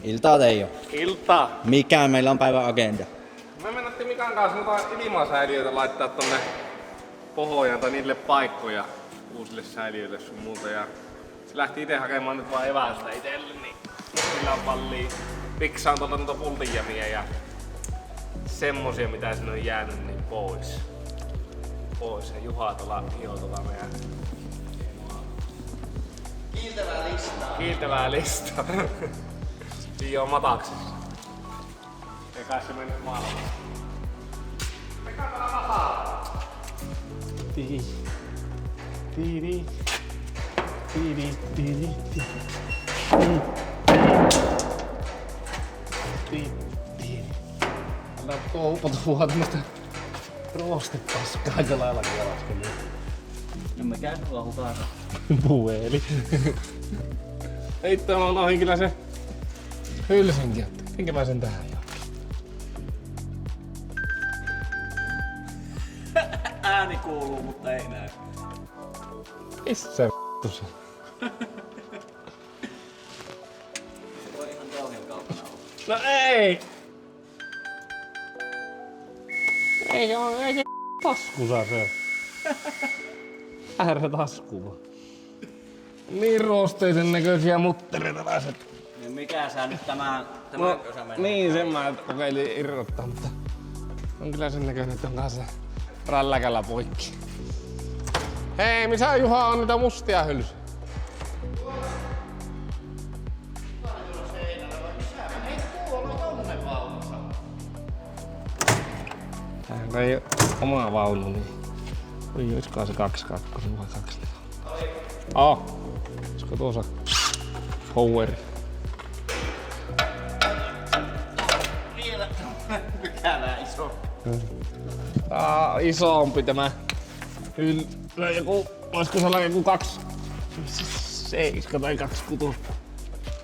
Iltaa Teijo. Iltaa. Mikä meillä on päivän agenda? Me mennättiin Mikan kanssa ilmasäiliöitä laittaa tonne Pohojaan tai niille paikkoja uusille säiliöille sun muuta. Ja se lähti ite hakemaan nyt vaan evästä itelle, niin sillä on pallia. Piksaan tuolta noita pultinjämiä ja semmosia mitä sinne on jäänyt niin pois. Ja Juha tuolla hioo meidän kiiltävää listaa. Siinä on mataksissa. Ei kai se mennyt maailmaan. Mikä täällä mataa? Älä toupatua tämmöstä roostepaskaa aika lailla kelaskeliin. En mä käy sua hukata. Pueli. Heittää mä unohin kyllä se Helsinki, että minkä mä sen tähän jaan. Ääni kuuluu, mutta ei näy. Missä vittu se? Voi ihan kauhean kaukana olla. No ei! Eikä taskussa se. Äärä taskuva. Niin roosteisen näköisiä muttereita läset. Niin mikä sä nyt tämän No, kösä menee? niin sen mä kokeilin irrottaa, mutta on kyllä sen näköinen, että on kanssa rälläkällä poikki. Hei, missä Juha on niitä mustia hylsyjä? Täällä ei oo omaa vaunu, niin oi, olisikohan se 2-2 vai 2-4? Olisiko tuossa poweri? Vielä pykälää iso. Isompi tämä joku, olisiko sellainen joku 2,7 tai 2,6.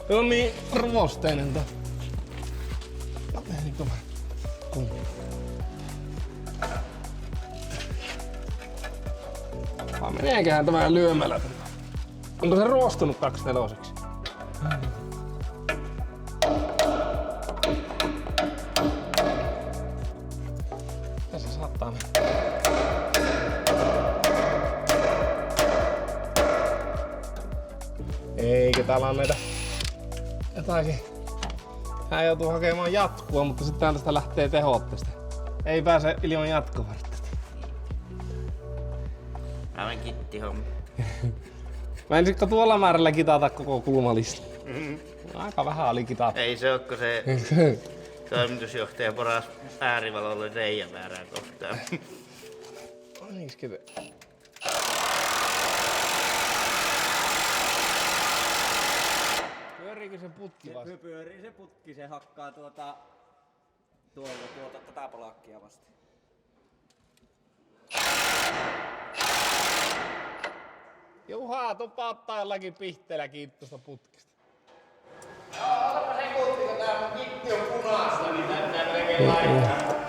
Se on niin ruosteinen tää. No meninkö mä? Meneeköhän tämä lyömällä? Onko se ruostunut 2/4? Tässä saattaa mennä. Eikö täällä on näitä jotakin? Hän joutuu hakemaan jatkua, mutta sitten tästä lähtee tehot tästä. Ei pääse ilman jatkovartetta. Aivan kittihommi. Mä ensikö tuolla määrällä kitata koko kulmalista? Aika vähän oli kitata. Ei se oo, kun se toimitusjohtaja poras äärivalolle reijän väärään kohtaan. Pyöriikö se putki vasta? Pyörii se putki, se hakkaa tuota tätä palakkia vasta. Juha, tupauttaa jollakin pihteellä kiinni tuosta putkista. Otapa se putki, kun tää kitti on punaista, niin tää pitää melkein laittaa.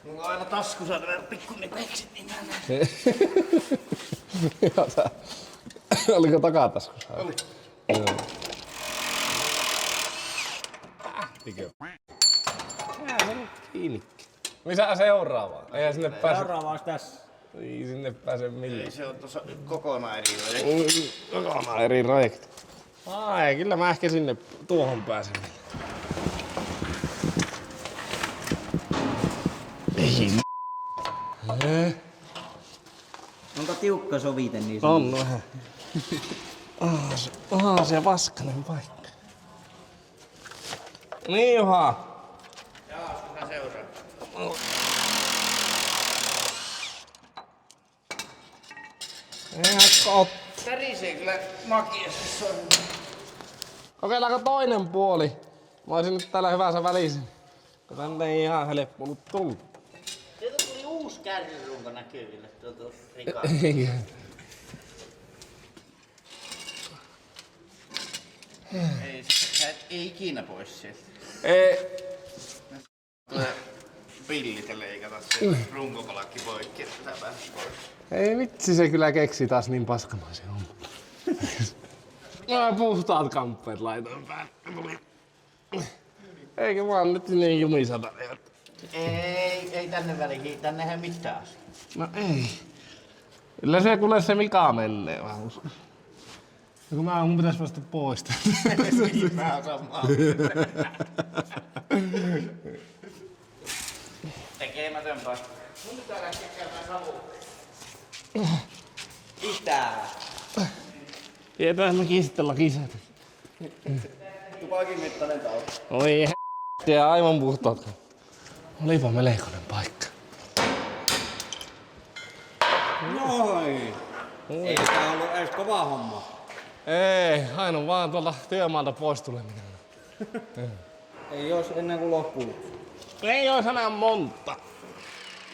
Mulla on aina taskussa nämä pikku nipeksit, niin mä näen. Oliko takataskussa? Oli. Joo. Lähtikö? Sehän se nyt kiinni. Missä seuraavaa? Eihän sinne pääse. Seuraava olisi tässä. Ei sinne pääse millään. Ei se on tuossa kokonaan eri Kokonaan eri projekti. Ai, kyllä mä ehkä sinne tuohon pääsen. Ei. Onko tiukka sovite niin? On vähän. Se vaskainen paikka. Niin Juha. Jaa, sinä seuraa. Eihän ottaa. Tärisee kyllä makiassa sormi. Kokeillaanko toinen puoli? Mä olisin nyt täällä hyvässä välissä. Kun tänne ei ihan helppo ollut tullut. Sieltä tuli uusi kärryrunko näkyville tuossa rikaan. Eikä. Ei, sä et ei ikinä pois sieltä. Ei. Tulee pillit ja leikata se runkokolakki poikki, että sä pääsis pois. Ei vitsi, se kyllä keksi taas niin paskamaisen homma. Mä puhtaat kamppeet laitoin päälle. Eikä vaan nyt niin jumisata. Ei tänne väliin, tännehän mitään. No ei. Kyllä se kuule se Mika menee vähän uskon. Ja kun mun pitäis vasta pois. Mä oon samaa. Tekemätön paikka. Mun pitää lähteä käymään savua. Mitä? Pidetään me kiistellä kisat. Tupakin mittainen tauti. Oi ja aivan puhtaat. Olipa melkoinen paikka. Noin. Ei tää ollut edes kova homma. Ei, aina vaan tuolta työmaalta pois tuleminen. Ei ois ennen kuin loppuu. Ei ois enää monta.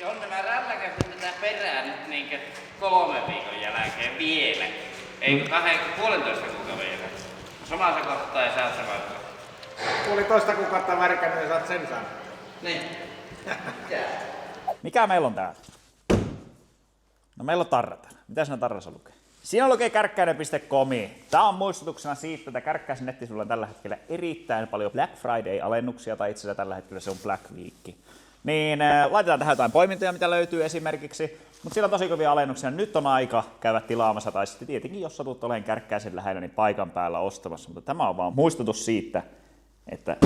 Jonne mä rälläkäsin tätä perään nyt niinkö 3 viikon jälkeen vielä. Ei 2,5 kuukauden jälkeen. Samassa kohtaa ja sä samassa. Puolitoista kuukautta värkännyt ja saat sen saanut. Niin. Mikä meillä on täällä? No meillä on tarra täällä. Mitä siinä tarrassa lukee? Siinä lukee kärkkäinen.com. Tää on muistutuksena siitä, että Kärkkäisen nettisivuilla on tällä hetkellä erittäin paljon Black Friday-alennuksia, tai itse asiassa tällä hetkellä se on Black Week. Niin laitetaan tähän jotain poimintoja, mitä löytyy esimerkiksi. Mutta siellä on tosi kovia alennuksia. Nyt on aika käydä tilaamassa, tai sitten tietenkin jos satut olemaan Kärkkäisen lähellä, niin paikan päällä ostamassa. Mutta tämä on vaan muistutus siitä, että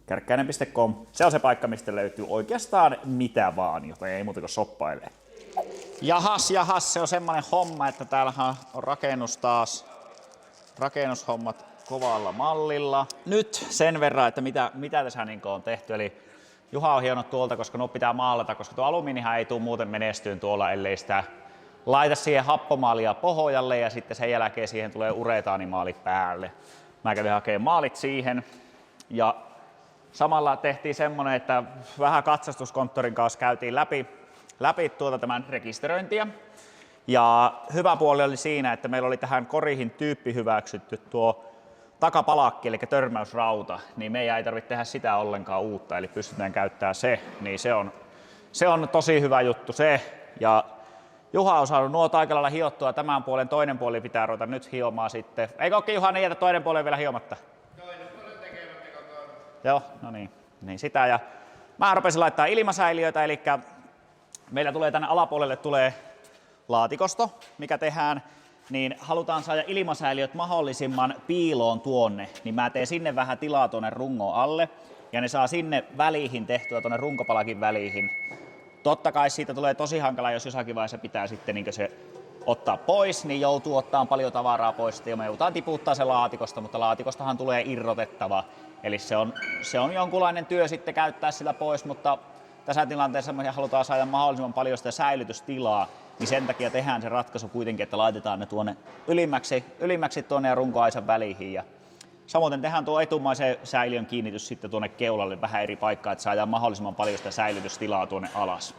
kärkkäinen.com, se on se paikka, mistä löytyy oikeastaan mitä vaan, joten ei muuta kuin shoppailee. Jahas, se on semmonen homma, että täällähän on rakennus taas, rakennushommat kovalla mallilla. Nyt sen verran, että mitä tässä niin on tehty, eli Juha on hionnut tuolta, koska nuo pitää maalata, koska tuo alumiinihan ei tule muuten menestyyn tuolla, ellei sitä laita siihen happomaalia pohjalle ja sitten sen jälkeen siihen tulee uretaanimaali päälle. Mä kävin hakemaan maalit siihen ja samalla tehtiin semmonen, että vähän katsastuskonttorin kanssa käytiin läpi tämän rekisteröintiä. Ja hyvä puoli oli siinä, että meillä oli tähän korihin tyyppi hyväksytty tuo takapalakki, eli törmäysrauta, niin meidän ei tarvitse tehdä sitä ollenkaan uutta, eli pystytään käyttämään se, niin se on tosi hyvä juttu se. Ja Juha on saanut nuo aika lailla hiottua tämän puolen, toinen puoli pitää ruveta nyt hiomaan sitten. Eikö olekin Juha niin, että toinen puoli vielä hiomatta? Toinen puoli tekemättä koko ajan. Joo, no niin sitä. Ja mä rupesin laittaa ilmasäiliöitä, eli meillä tulee tänne alapuolelle tulee laatikosto, mikä tehdään, niin halutaan saada ilmasäiliöt mahdollisimman piiloon tuonne, niin mä teen sinne vähän tilaa tuonne rungon alle, ja ne saa sinne väliin tehtyä tuonne runkopalakin väliin. Totta kai siitä tulee tosi hankala, jos jossakin vaiheessa pitää sitten niin se ottaa pois, niin joutuu ottaa paljon tavaraa pois, ja me joudutaan tiputtaa se laatikosta, mutta laatikostahan tulee irrotettava, eli se on jonkunlainen työ sitten käyttää sitä pois, mutta tässä tilanteessa me halutaan saada mahdollisimman paljon sitä säilytystilaa, niin sen takia tehdään se ratkaisu kuitenkin, että laitetaan ne tuonne ylimmäksi tuonne ja runkoaisan väliin. Ja samoin tehdään tuo etumaisen säiliön kiinnitys sitten tuonne keulalle vähän eri paikkaa, että saadaan mahdollisimman paljon sitä säilytystilaa tuonne alas.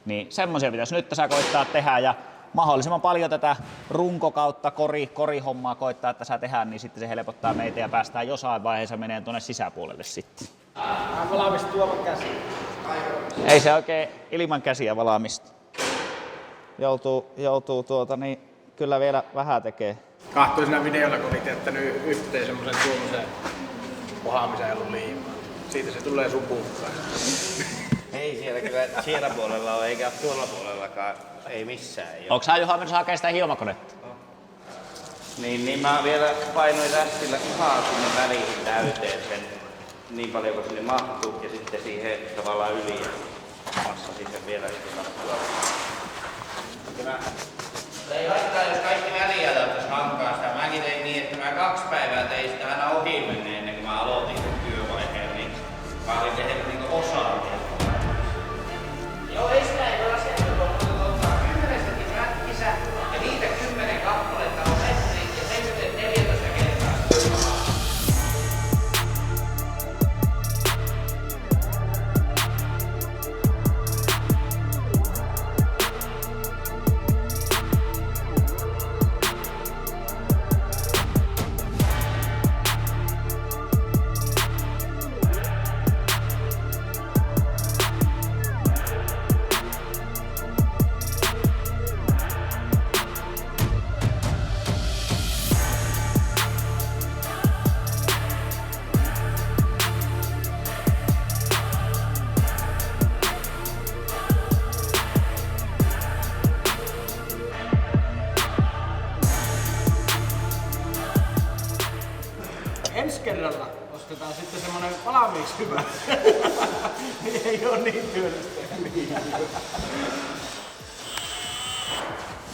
Niin semmoisia pitäisi nyt tässä koittaa tehdä ja mahdollisimman paljon tätä runko kautta korihommaa koittaa tässä tehdä, niin sitten se helpottaa meitä ja päästään jossain vaiheessa menee tuonne sisäpuolelle sitten. Valmista tuoman käsiin. Ei se oikein ilman käsiä valaamista. Joutuu kyllä vielä vähän tekee. Kahtoin siinä videolla, kun oli teettänyt yhteen semmosen tuommoisen pohaamisen ollut liimaa. Siitä se tulee supukkaan. Ei siellä kyllä siellä puolella ole, eikä tuolla puolellakaan. Ei missään. Ei Onko sä Juha menossa hakemaan sitä hiomakonetta? Niin mä vielä painoin rästillä ihan sinne väliin täyteen sen niin paljon kuin sinne mahtuu ja sitten siihen tavallaan yli ja massasin sen vielä ylimattua. Ei haittaa, jos kaikki väliajat jos hankaa sitä. Mäkin tein niin, että mä 2 päivää tein sitä aina ohi menneen ennen kuin mä aloitin sen työvaiheen, niin mä olin tehnyt niinku osaa. Joo, ei sitä ei ole asiaa, mutta ottaa 10 pätkissä ja niitä 10 kappaletta on metri ja sen sitten 14 kertaa. kerralla ostetaan sitten semmonen valmiiksi hyvä. Ei oo niin työllistä.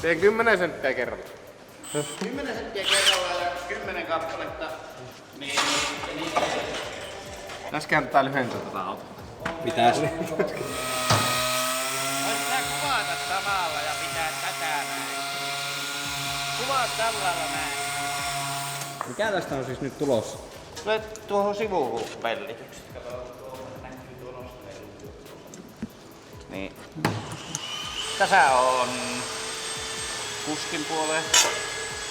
Teen 10 senttiä kerralla. 10 senttiä kerrallaan ja 10 kappaletta. Niin. Tässä kääntää lyhentää tätä autoa. Pitäis. Voit sä kuvata samalla ja pitää tätä näin. Kuvaa tällä näin. Mikä tästä on siis nyt tulossa? Löit tuohon sivupellitykset. Kato, tuohon näkyy tuo nostelu. Niin. Tässä on kuskin puoleen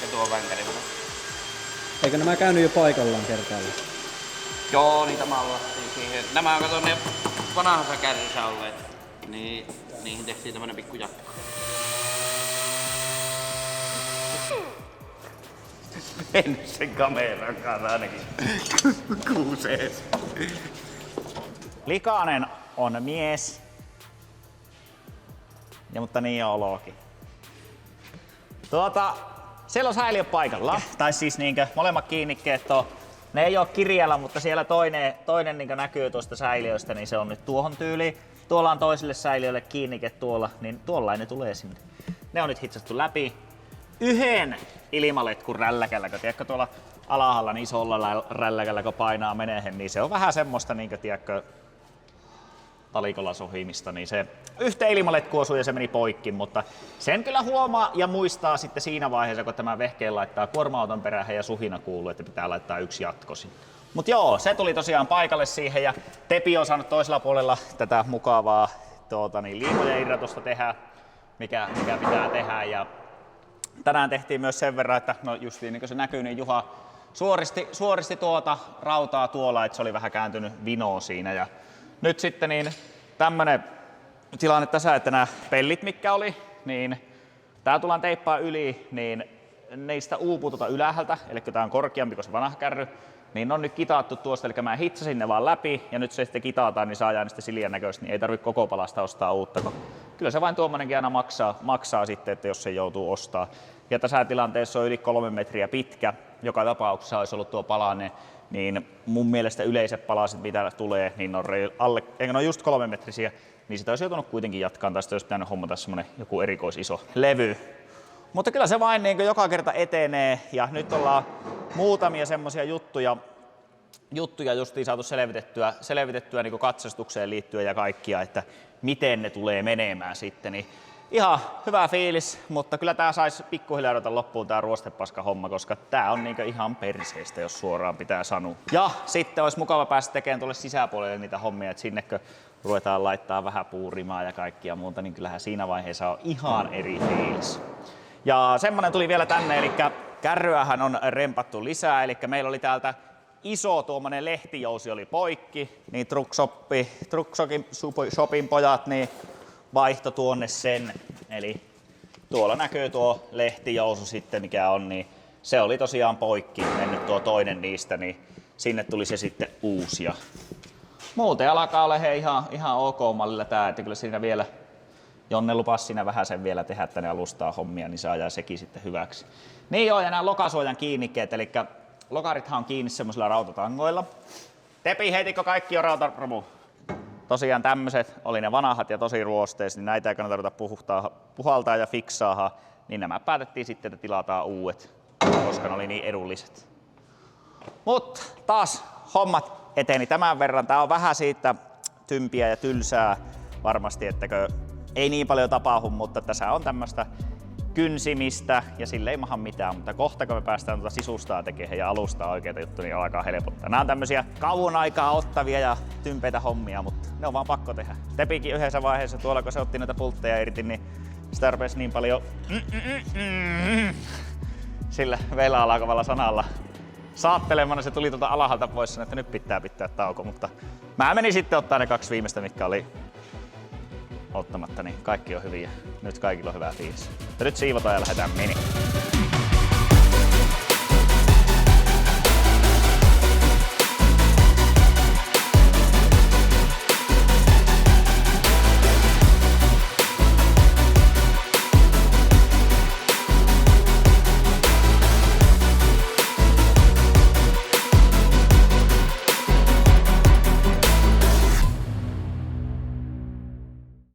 ja tuo vänkärin puoleen. Eikö nämä käynyt jo paikallaan kertaalla? Joo, niitä mallattiin siihen. Nämä on kato ne vanhassa kärryssä olleet. Niin, niihin tehtiin tämmönen pikku jatko. En sen kameran kanssa ainakin kuusees. Likainen on mies. Ja mutta niin on olokin. Siellä on säiliö paikalla. Tai siis niinkö molemmat kiinnikkeet on. Ne ei oo kirjalla, mutta siellä toinen niinkö näkyy tuosta säiliöstä, niin se on nyt tuohon tyyliin. Tuolla on toiselle säiliölle kiinnike tuolla, niin tuollainen tulee sinne. Ne on nyt hitsattu läpi. Yhden ilmaletkun rälläkällä, kun tiedätkö tuolla alhaalla niin isolla rälläkällä, kun painaa menehen, niin se on vähän semmoista niinkö tiedätkö talikolla sohimista, niin se yhteen ilmaletku osui ja se meni poikki, mutta sen kyllä huomaa ja muistaa sitten siinä vaiheessa, kun tämä vehkeen laittaa kuorma-auton perään ja suhina kuuluu, että pitää laittaa yksi jatko sinne. Mut joo, se tuli tosiaan paikalle siihen ja Tepi on saanut toisella puolella tätä mukavaa liimojen irratusta tehdä, mikä pitää tehdä. Ja tänään tehtiin myös sen verran, että no just niin kuin se näkyy, niin Juha suoristi tuota rautaa tuolla, että se oli vähän kääntynyt vinoon siinä. Ja nyt sitten niin tämmönen tilanne tässä, että nämä pellit mitkä oli, niin tää tullaan teippaa yli, niin neistä uupuu tuota ylhäältä, eli tää on korkeampi kuin se vanha kärry, niin on nyt kitaattu tuosta, eli mä hitsasin ne vaan läpi ja nyt se sitten kitaataan, niin saadaan niistä siliän näköistä, niin ei tarvitse koko palasta ostaa uutta. Kyllä se vain tuommoinenkin aina maksaa sitten, että jos se joutuu ostaa. Ja tässä tilanteessa on yli 3 metriä pitkä, joka tapauksessa olisi ollut tuo palanen, niin mun mielestä yleiset palaset mitä tulee, niin ne on just 3 metrisiä, niin sitä olisi joutunut kuitenkin jatkaan, tai sitten olisi pitänyt hommata semmonen joku erikoisiso levy. Mutta kyllä se vain niin joka kerta etenee, ja nyt ollaan muutamia semmoisia juttuja justiin saatu selvitettyä niin katsastukseen liittyen ja kaikkia, että miten ne tulee menemään sitten. Niin ihan hyvä fiilis, mutta kyllä tää saisi pikkuhiljaa ruveta loppuun tää ruostepaska homma, koska tää on niinku ihan perseestä, jos suoraan pitää sanoa. Ja sitten olisi mukava päästä tekemään tuolle sisäpuolelle niitä hommia, että sinnekö ruvetaan laittaa vähän puurimaa ja kaikkia muuta, niin kyllähän siinä vaiheessa on ihan eri fiilis. Ja semmonen tuli vielä tänne, eli kärryähän on rempattu lisää, eli meillä oli täältä iso tuommoinen lehtijousi oli poikki, niin Truckshopin pojat niin vaihto tuonne sen, eli tuolla näkyy tuo lehtijousu sitten mikä on, niin se oli tosiaan poikki, mennyt tuo toinen niistä, niin sinne tuli se sitten uusi. Ja muuten alkaa olla ihan ok mallilla tää, että kyllä siinä vielä Jonne lupasi siinä vähän sen vielä tehdä tänne alustaa hommia, niin se ajaa sekin sitten hyväksi. Niin joo, ja nämä lokasuojan kiinnikkeet, eli lokarithan on kiinni semmoisilla rautatangoilla. Tepi, heitikö kaikki jo rautaromu? Tosiaan tämmöiset oli ne vanhat ja tosi ruosteiset, niin näitä ei kannata ruveta puhaltaa ja fiksaa, niin nämä päätettiin sitten, että tilataan uudet, koska ne oli niin edulliset. Mut taas hommat eteni tämän verran. Tää on vähän siitä tympiä ja tylsää varmasti, ettäkö ei niin paljon tapahdu, mutta tässä on tämmöistä kynsimistä ja sille ei maha mitään, mutta kohta kun me päästään tuota sisustaa tekemään ja alustaa oikeita juttuja, niin alkaa helpottaa. Nämä on tämmöisiä kauan aikaa ottavia ja tympeitä hommia, mutta ne on vaan pakko tehdä. Tepikin yhdessä vaiheessa tuolla, kun se otti näitä pultteja irti, niin sitä rupesi niin paljon sillä veillä alkavalla sanalla saattelemaan, se tuli tuolta alhaalta pois, että nyt pitää tauko, mutta mä menin sitten ottaa ne 2 viimeistä, mitkä oli ottamatta, niin kaikki on hyviä. Nyt kaikilla on hyvä fiilis. Ja nyt siivotaan ja lähdetään meni.